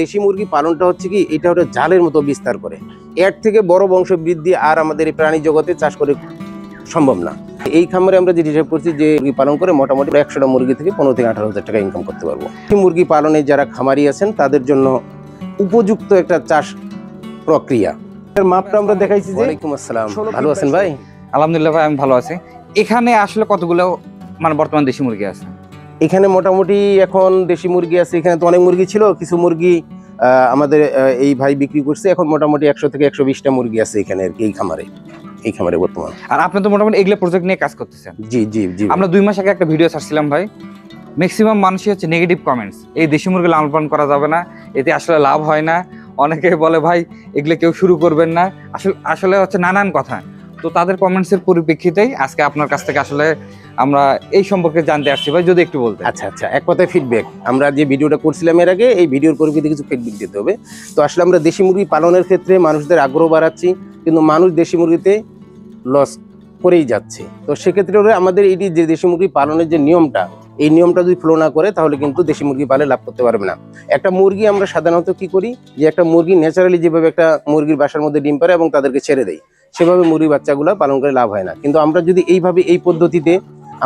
দেশি মুরগি পালনটা হচ্ছে কি, এটা হচ্ছে জালের মতো বিস্তার করে। এর থেকে বড় বংশ বৃদ্ধি আর আমাদের এই প্রাণী জগতে চাষ করে সম্ভব না। এই খামারে আমরা যে হিসাব করছি যে মুরগি পালন করে মোটামুটি 100টা মুরগি থেকে 15 থেকে 18,000 টাকা ইনকাম করতে পারবো। এই মুরগি পালনে যারা খামারি আছেন তাদের জন্য উপযুক্ত একটা চাষ প্রক্রিয়া। এর মাপটা আমরা দেখাইছি। যে ওয়ালাইকুম আসসালাম, ভালো আছেন ভাই? আলহামদুলিল্লাহ ভাই, আমি ভালো আছি। এখানে আসলে কতগুলো বর্তমান দেশি মুরগি আছে? এখানে মোটামুটি এখন দেশি মুরগি আছে, এখানে তো অনেক মুরগি ছিল, কিছু মুরগি আমাদের এই ভাই বিক্রি করছে। এখন মোটামুটি 100 থেকে 120টা মুরগি আছে এখানে আর কি, এই খামারে বর্তমান। আর আপনি তো মোটামুটি এগুলো প্রজেক্ট নিয়ে কাজ করতেছেন। জি জি জি। আমরা 2 মাস আগে একটা ভিডিও ছাড়ছিলাম ভাই, ম্যাক্সিমাম মানুষই হচ্ছে নেগেটিভ কমেন্টস, এই দেশি মুরগি লালন পালন করা যাবে না, এতে আসলে লাভ হয় না। অনেকে বলে ভাই এগুলো কেউ শুরু করবেন না, আসলে হচ্ছে নানান কথা। তো তাদের কমেন্টসের পরিপ্রেক্ষিতেই আজকে আপনার কাছ থেকে আসলে আমরা এই সম্পর্কে জানতে আসছি ভাই, যদি একটু বলতে। আচ্ছা আচ্ছা, এক কথায় ফিডব্যাক। আমরা যে ভিডিওটা করছিলাম এর আগে, এই ভিডিওর পরিপ্রেক্ষিতে কিছু ফিডব্যাক দিতে হবে। তো আসলে আমরা দেশি মুরগি পালনের ক্ষেত্রে মানুষদের আগ্রহ বাড়াচ্ছি, কিন্তু মানুষ দেশি মুরগিতে লস করেই যাচ্ছে। তো সেক্ষেত্রে আমাদের এই যে দেশি মুরগি পালনের যে নিয়মটা, এই নিয়মটা যদি ফলো না করে তাহলে কিন্তু দেশি মুরগি পালে লাভ করতে পারবে না। একটা মুরগি আমরা সাধারণত কি করি, যে একটা মুরগি ন্যাচারালি যেভাবে একটা মুরগির বাসার মধ্যে ডিম পারে এবং তাদেরকে ছেড়ে দেয়, সেভাবে মুরগি বাচ্চাগুলো পালন করে লাভ হয় না। কিন্তু আমরা যদি এইভাবে এই পদ্ধতিতে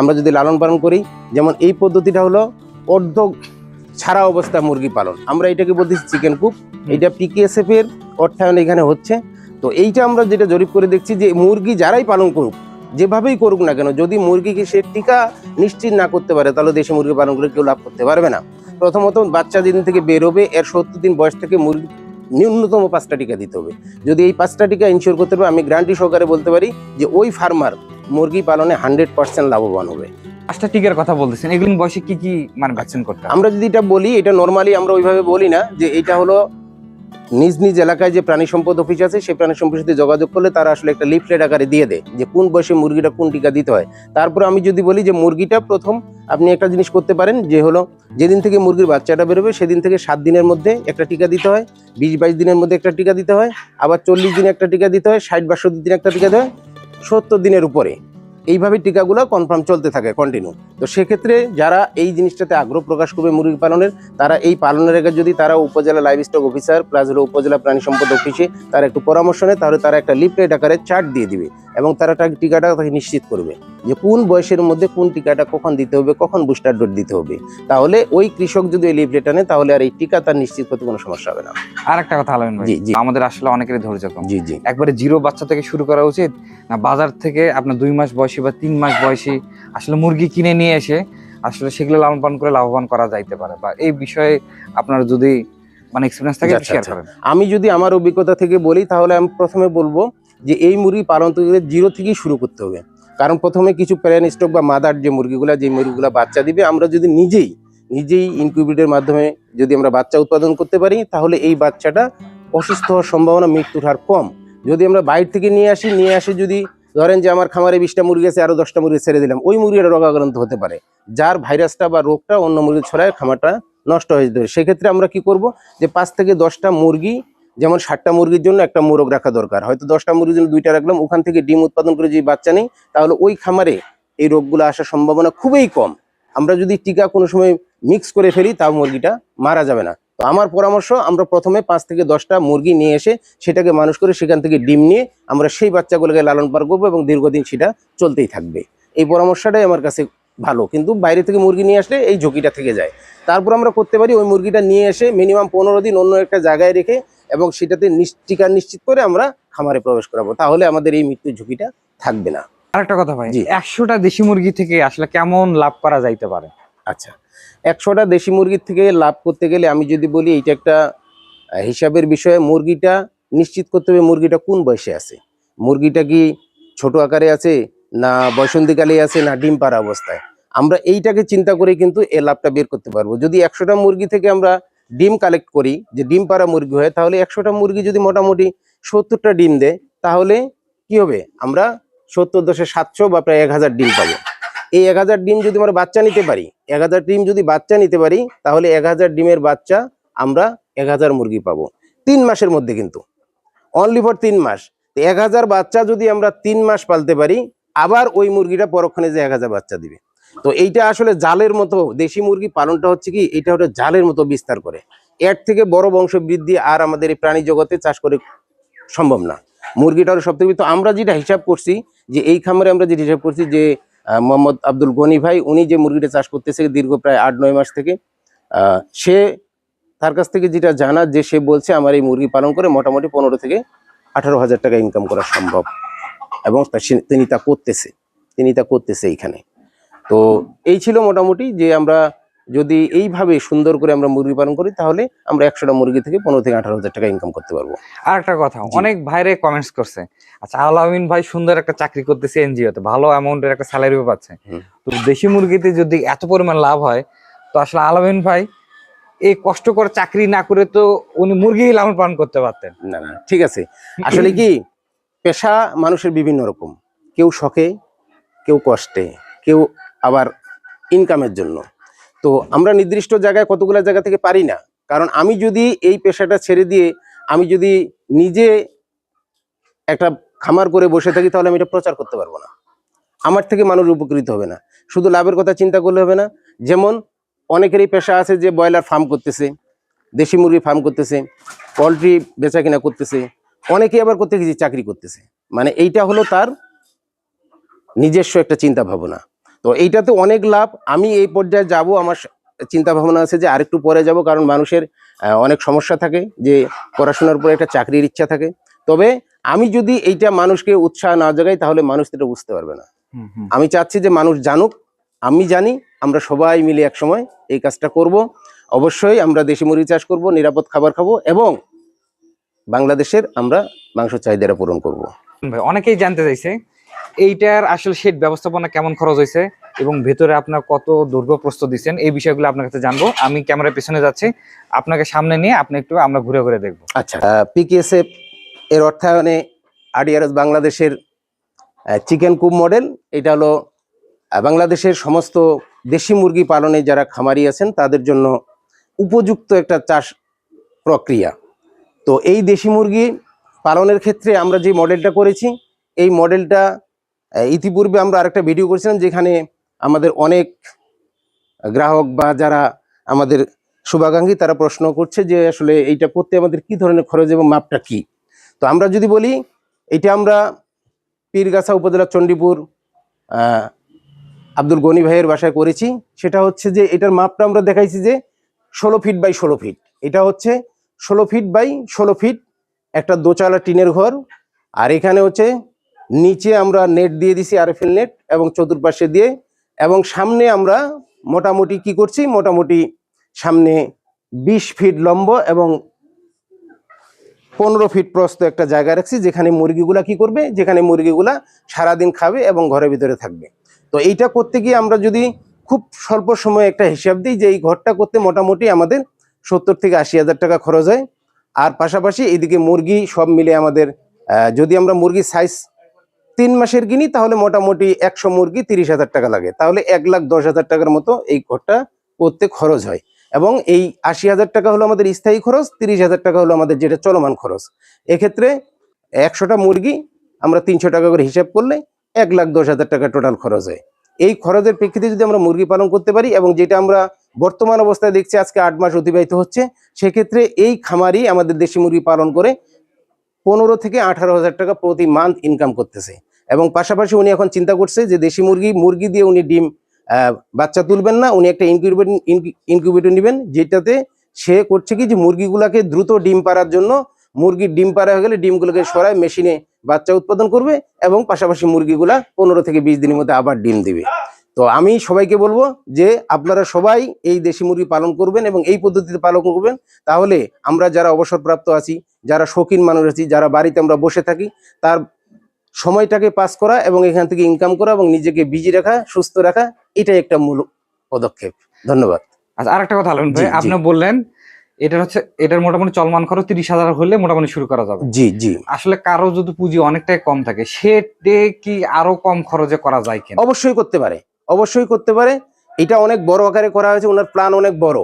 আমরা যদি লালন পালন করি, যেমন এই পদ্ধতিটা হলো অর্ধ ছাড়া অবস্থা মুরগি পালন, আমরা এটাকে বলতেছি চিকেন কুপ। এটা PKSF এর অর্থায়ন এখানে হচ্ছে। তো এইটা আমরা যেটা জরিপ করে দেখছি যে মুরগি যারাই পালন করুক, যেভাবেই করুক না কেন, যদি মুরগিকে সে টিকা নিশ্চিত না করতে পারে তাহলে দেশি মুরগি পালন করে কেউ লাভ করতে পারবে না। প্রথমত বাচ্চা যেদিন থেকে বের হবে এর 70 দিন বয়স থেকে মুরগি ন্যূনতম 5টা টিকা দিতে হবে। যদি এই 5টা টিকা ইনশিওর করতে পারবে, আমি গ্যারান্টি সহকারে বলতে পারি যে ওই ফার্মার মুরগি পালনে 100% লাভবান হবে। 5টা টিকার কথা বলতেছেন, এগুলো বয়সে কি কি ভ্যাকসিন করতে হয়? আমরা যদি এটা বলি, এটা নর্মালি আমরা ওইভাবে বলি না, যে এটা হলো নিজ নিজ এলাকায় যে প্রাণী সম্পদ অফিস আছে, সেই প্রাণী সম্পদের সাথে যোগাযোগ করলে তারা আসলে একটা লিফলেট আকারে দিয়ে দেয় যে কোন বয়সে মুরগিটা কোন টিকা দিতে হয়। তারপরে আমি যদি বলি যে মুরগিটা প্রথম আপনি একটা জিনিস করতে পারেন, যে হলো যেদিন থেকে মুরগির বাচ্চাটা বেরোবে সেদিন থেকে 7 দিনের মধ্যে একটা টিকা দিতে হয়, 20-22 দিনের মধ্যে একটা টিকা দিতে হয়, আবার 40 দিনে একটা টিকা দিতে হয়, 60-62 দিনে একটা টিকা দিতে হয়, 70 দিনের উপরে। এইভাবে টিকাগুলো কনফার্ম চলতে থাকে কন্টিনিউ। তো সেক্ষেত্রে যারা এই জিনিসটাতে আগ্রহ প্রকাশ করবে মুরগি পালনের, তারা এই পালনের আগে যদি তারা উপজেলা লাইভ স্টক অফিসার প্লাস হলো উপজেলা প্রাণী সম্পদ অফিসে তারা একটু পরামর্শ নেয়, তাহলে তারা একটা লিফলেট আকারে চার্ট দিয়ে দিবে এবং তারা টিকাটা তাকে নিশ্চিত করবে যে কোন বয়সের মধ্যে কোন টিকাটা কখন দিতে হবে, কখন বুস্টার ডোজ দিতে হবে। তাহলে ওই কৃষক যদি এই লিফলেট আনে তাহলে আর এই টিকা তার নিশ্চিত করতে কোনো সমস্যা হবে না। আর একটা কথা আলামিন ভাই, আমাদের আসলে অনেকেরই ধৈর্য কম। জি জি। একবারে জিরো বাচ্চা থেকে শুরু করা উচিত না বাজার থেকে আপনার 2 মাস বয়সী বা 3 মাস বয়সী আসলে মুরগি কিনে নিয়ে এসে আসলে সেগুলো লালন পালন করে লাভবান করা যাইতে পারে? বা এই বিষয়ে আপনার যদি এক্সপেরিয়েন্স থাকে শেয়ার করেন। আমি যদি আমার অভিজ্ঞতা থেকে বলি তাহলে আমি প্রথমে বলবো যে এই মুরগি পালন থেকে জিরো থেকেই শুরু করতে হবে। কারণ প্রথমে কিছু প্যারেন্ট স্টক বা মাদার যে মুরগিগুলা বাচ্চা দিবে, আমরা যদি নিজেই ইনকিউবেটরের মাধ্যমে যদি আমরা বাচ্চা উৎপাদন করতে পারি তাহলে এই বাচ্চাটা অসুস্থ হওয়ার সম্ভাবনা, মৃত্যুর হার কম। যদি আমরা বাইরে থেকে নিয়ে আসি যদি ধরেন যে আমার খামারে 20টা মুরগি আছে, আরো 10টা মুরগি ছেড়ে দিলাম, ওই মুরগিটা রোগাক্রান্ত হতে পারে, যার ভাইরাসটা বা রোগটা অন্য মুরগি ছড়ায় খামারটা নষ্ট হয়ে যেতে পারে। সেক্ষেত্রে আমরা কি করব, যে 5 থেকে 10টা মুরগি, যেমন 60টা মুরগির জন্য একটা মোরগ রাখা দরকার, হয়তো 10টা মুরগির জন্য 2টা রাখলাম, ওখান থেকে ডিম উৎপাদন করে যদি বাচ্চা নেই তাহলে ওই খামারে এই রোগগুলো আসার সম্ভাবনা খুবই কম। আমরা যদি টিকা কোনো সময় মিক্স করে ফেলি তাও মুরগিটা মারা যাবে না। তো আমার পরামর্শ, আমরা প্রথমে 5 থেকে 10টা মুরগি নিয়ে এসে সেটাকে মানুষ করে সেখান থেকে ডিম নিয়ে আমরা সেই বাচ্চাগুলোকে লালন পালন করবো এবং দীর্ঘদিন সেটা চলতেই থাকবে। এই পরামর্শটাই আমার কাছে ভালো। কিন্তু বাইরে থেকে মুরগি নিয়ে আসলে এই ঝুঁকিটা থেকে যায়। তারপর আমরা করতে পারি ওই মুরগিটা নিয়ে এসে মিনিমাম 15 দিন অন্য একটা জায়গায় রেখে এবং সেটাতে টিকা নিশ্চিত করে আমরা খামারে প্রবেশ করাবো, তাহলে আমাদের এই মৃত্যুর ঝুঁকিটা থাকবে না। আরেকটা কথা ভাই, 100টা দেশি মুরগি থেকে আসলে কেমন লাভ করা যাইতে পারে? আচ্ছা, 100টা দেশি মুরগির থেকে লাভ করতে গেলে আমি যদি বলি, এইটা একটা হিসাবের বিষয়ে। মুরগিটা নিশ্চিত করতে হবে মুরগিটা কোন বয়সে আছে, মুরগিটা কি ছোট আকারে আছে না বসন্তকালে আছে না ডিম পাড়া অবস্থায়। আমরা এইটাকে চিন্তা করে কিন্তু এই লাভটা বের করতে পারবো। যদি 100টা মুরগি থেকে আমরা ডিম কালেক্ট করি, যে ডিম পাড়া মুরগি হয়, তাহলে 100টা মুরগি যদি মোটামুটি 70টা ডিম দেয় তাহলে কি হবে, আমরা 70×700 বা প্রায় 1000 ডিম পাবো। এই 1000 ডিম যদি আমরা বাচ্চা নিতে পারি, 1000 ডিম যদি বাচ্চা নিতে পারি তাহলে 1000 ডিমের বাচ্চা আমরা 1000 মুরগি পাবো 3 মাসের মধ্যে, কিন্তু অনলি ফর 3 মাস। 1000 বাচ্চা যদি আমরা 3 মাস পালতে পারি, আবার ওই মুরগিটা পরক্ষণে যে 1000 বাচ্চা দিবে। তো এইটা আসলে জালের মতো, দেশি মুরগি পালনটা হচ্ছে কি, এটা জালের মতো বিস্তার করে। এর থেকে বড় বংশ বৃদ্ধি আর আমাদের এই প্রাণী জগতে চাষ করে সম্ভব না। মুরগিটারও সব থেকে, তো আমরা যেটা হিসাব করছি যে এই খামারে আমরা যেটা হিসাব করছি যে মোহাম্মদ আব্দুল গনি ভাই উনি যে মুরগিটা চাষ করতেছে দীর্ঘ প্রায় 8-9 মাস থেকে, সে তার কাছ থেকে যেটা জানা যে সে বলছে আমার এই মুরগি পালন করে মোটামুটি 15 থেকে 18,000 টাকা ইনকাম করা সম্ভব, এবং তিনি তা করতেছে এইখানে। তো এই ছিল মোটামুটি যে আমরা যদি এইভাবে সুন্দর করে আমরা মুরগি পালন করি তাহলে আমরা 100টা মুরগি থেকে 15 থেকে 18,000 টাকা ইনকাম করতে পারবো। আর একটা কথা, অনেক ভাইরে কমেন্টস করছে, আচ্ছা আলামিন ভাই সুন্দর একটা চাকরি করতেছে এনজিওতে, ভালো অ্যামাউন্টের একটা স্যালারিও পাচ্ছে, তো দেশি মুরগিতে যদি এত পরিমাণ লাভ হয় তো আসলে আলামিন ভাই এই কষ্ট করে চাকরি না করে তো উনি মুরগি লালন পালন করতে পারতেন। না না, ঠিক আছে, আসলে কি পেশা মানুষের বিভিন্ন রকম, কেউ শখে, কেউ কষ্টে, কেউ আবার ইনকামের জন্য। তো আমরা নির্দিষ্ট জায়গায় কতগুলো জায়গা থেকে পারি না, কারণ আমি যদি এই পেশাটা ছেড়ে দিয়ে আমি যদি নিজে একটা খামার করে বসে থাকি তাহলে আমি এটা প্রচার করতে পারবো না, আমার থেকে মানুষ উপকৃত হবে না। শুধু লাভের কথা চিন্তা করলে হবে না। যেমন অনেকেরই পেশা আছে যে ব্রয়লার ফার্ম করতেছে, দেশি মুরগি ফার্ম করতেছে, পোলট্রি বেচা কিনা করতেছে, অনেকেই আবার করতে গেছে চাকরি করতেছে, মানে এইটা হলো তার নিজস্ব একটা চিন্তা ভাবনা। তো এইটাতে অনেক লাভ, আমি এই পর্যায়ে যাব, আমার চিন্তা ভাবনা আছে যে আরেকটু পরে যাব, কারণ মানুষের অনেক সমস্যা থাকে যে পড়াশোনার পরে একটা চাকরির ইচ্ছা থাকে। তবে আমি যদি এইটা মানুষকে উৎসাহ না জাগাই তাহলে মানুষ এটা বুঝতে পারবে না। আমি চাচ্ছি যে মানুষ জানুক, আমি জানি, আমরা সবাই মিলে একসময় এই কাজটা করব। অবশ্যই আমরা দেশি মুরগি চাষ করব, নিরাপদ খাবার খাবো, এবং বাংলাদেশের আমরা মাংস চাহিদাটা পূরণ করব। ভাই অনেকেই জানতে চাইছে এইটার আসলে শেড ব্যবস্থাপনা কেমন খরচ হয়েছে এবং ভেতরে আপনার কত দৈর্ঘ্য প্রস্তুত দিচ্ছেন, এই বিষয়গুলো আপনার কাছে জানবো। আমি ক্যামেরার পিছনে যাচ্ছি, আপনাকে সামনে নিয়ে আপনি একটু আমরা ঘুরে ঘুরে দেখবো। আচ্ছা, পিকেএসএফ এর অর্থায়নে আরডিআরএস বাংলাদেশের চিকেন কুপ মডেল, এটা হলো বাংলাদেশের সমস্ত দেশি মুরগি পালনে যারা খামারি আছেন তাদের জন্য উপযুক্ত একটা চাষ প্রক্রিয়া। তো এই দেশি মুরগি পালনের ক্ষেত্রে আমরা যে মডেলটা করেছি, এই মডেলটা ইতিপূর্বে আমরা আরেকটা ভিডিও করেছিলাম যেখানে আমাদের অনেক গ্রাহক বা যারা আমাদের শুভাকাঙ্ক্ষী তারা প্রশ্ন করছে যে আসলে এইটা করতে আমাদের কি ধরনের খরচ এবং মাপটা কি। তো আমরা যদি বলি, এটা আমরা পীরগাছা উপজেলা চণ্ডীপুর আব্দুল গনি ভাইয়ের বাসায় করেছি। সেটা হচ্ছে যে এটার মাপটা আমরা দেখাইছি যে 16 ফিট বাই 16 ফিট, এটা হচ্ছে 16 ফিট বাই 16 ফিট একটা দোচালা টিনের ঘর। আর এখানে হচ্ছে নিচে আমরা নেট দিয়ে দিছি, আরএফএল নেট, এবং চতুর্পাশে দিয়ে, এবং সামনে আমরা মোটামুটি কি করছি, মোটামুটি সামনে 20 ফিট লম্ব এবং 15 ফিট প্রস্থ একটা জায়গা রাখছি যেখানে মুরগিগুলা কি করবে, যেখানে মুরগিগুলা সারাদিন খাবে এবং ঘরের ভিতরে থাকবে। তো এইটা করতে গিয়ে আমরা যদি খুব স্বল্প সময়ে একটা হিসাব দিই যে এই ঘরটা করতে মোটামুটি আমাদের 70 থেকে 80,000 টাকা খরচ হয়। আর পাশাপাশি এইদিকে মুরগি সব মিলে আমাদের যদি আমরা মুরগির সাইজ 3 মাসের কিনি তাহলে মোটামুটি 100 মুরগি 30,000 টাকা লাগে, তাহলে 1,10,000 টাকার মতো এই ঘরটা করতে খরচ হয়। এবং এই 80,000 টাকা হলো আমাদের স্থায়ী খরচ, 30,000 টাকা হলো আমাদের যেটা চলমান খরচ। এক্ষেত্রে 100টা মুরগি আমরা 300 টাকা করে হিসাব করলে 1,10,000 টাকা টোটাল খরচ হয়। এই খরচের প্রেক্ষিতে যদি আমরা মুরগি পালন করতে পারি, এবং যেটা আমরা বর্তমান অবস্থায় দেখছি আজকে 8 মাস অতিবাহিত হচ্ছে, সেক্ষেত্রে এই খামারি আমাদের দেশি মুরগি পালন করে 15 থেকে 18,000 টাকা প্রতি মান্থ ইনকাম করতেছে। এবং পাশাপাশি উনি এখন চিন্তা করছে যে দেশি মুরগি দিয়ে উনি ডিম বাচ্চা তুলবেন না, উনি একটা ইনকিউবেটর নেবেন, যেটাতে সে করছে কি যে মুরগিগুলাকে দ্রুত ডিম পাড়ার জন্য, মুরগির ডিম পাড়া হয়ে গেলে ডিমগুলোকে সরায় মেশিনে বাচ্চা উৎপাদন করবে, এবং পাশাপাশি মুরগিগুলা 15 থেকে 20 দিনের মধ্যে আবার ডিম দিবে। তো আমি সবাইকে বলবো যে আপনারা সবাই এই দেশি মুরগি পালন করবেন এবং এই পদ্ধতিতে পালন করবেন, তাহলে আমরা যারা অবসরপ্রাপ্ত আছি, যারা শৌখিন মানুষ আছি, যারা বাড়িতে আমরা বসে থাকি, তার সময়টাকে পাস করা এবং এখান থেকে ইনকাম করা এবং নিজেকে বিজি রাখা, সুস্থ রাখা, এটাই একটা মূল পদক্ষেপ। ধন্যবাদ। আচ্ছা, আরেকটা কথা আলামিন ভাই, আপনি বললেন এটার মোটামুটি চলমান খরচ 30,000 হলে মোটামুটি শুরু করা যাবে। জি জি, আসলে কারো যদি পুঁজি অনেকটাই কম থাকে, সেটা কি আরো কম খরচে করা যায় কিনা? অবশ্যই করতে পারে, অবশ্যই করতে পারে। এটা অনেক বড় আকারে করা হয়েছে, ওনার প্ল্যান অনেক বড়,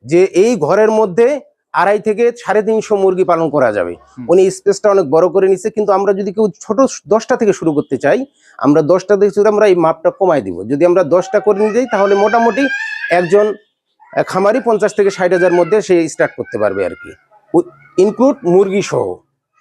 যে এই ঘরের মধ্যে 2.5 থেকে 350 মুরগি পালন করা যাবে। উনি স্পেসটা অনেক বড় করে নিচ্ছে, কিন্তু আমরা যদি কেউ ছোট 10টা থেকে শুরু করতে চাই, আমরা 10টা থেকে আমরা এই মাপটা কমাই দিব। যদি আমরা 10টা করে নিয়ে যাই তাহলে মোটামুটি একজন খামারি 50 থেকে 60,000 মধ্যে সে স্টার্ট করতে পারবে আর কি, ইনক্লুড মুরগি সহ।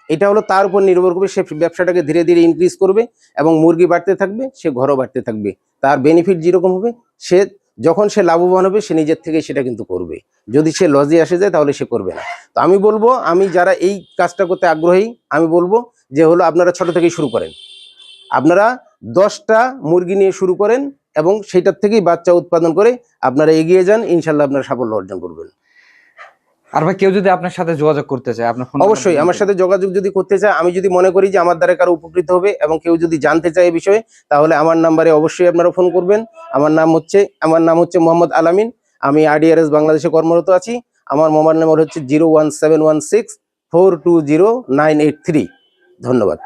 এটা হলো তার উপর নির্ভর করবে, সে ব্যবসাটাকে ধীরে ধীরে ইনক্রিজ করবে এবং মুরগি বাড়তে থাকবে, সে ঘরও বাড়তে থাকবে। তার বেনিফিট যেরকম হবে, সে যখন সে লাভবান হবে সে নিজের থেকে সেটা কিন্তু করবে। যদি সে লজে আসে যায় তাহলে সে করবে না। তো আমি বলবো, আমি যারা এই কাজটা করতে আগ্রহী, আমি বলবো যে হলো আপনারা ছোট থেকেই শুরু করেন। আপনারা 10টা মুরগি নিয়ে শুরু করেন এবং সেটার থেকেই বাচ্চা উৎপাদন করে আপনারা এগিয়ে যান, ইনশাল্লাহ আপনারা সাফল্য অর্জন করবেন। আর ভাই কেউ যদি আপনার সাথে যোগাযোগ করতে চায়, আপনার ফোন অবশ্যই আমার সাথে যোগাযোগ যদি করতে চায়, আমি যদি মনে করি যে আমার দ্বারা কারো উপকৃত হবে এবং কেউ যদি জানতে চায় এই বিষয়ে, তাহলে আমার নাম্বারে অবশ্যই আপনারা ফোন করবেন। আমার নাম হচ্ছে মোহাম্মদ আলামিন। আমি আরডিআরএস বাংলাদেশে কর্মরত আছি। আমার মোবাইল নম্বর হচ্ছে 01716 420 983। ধন্যবাদ।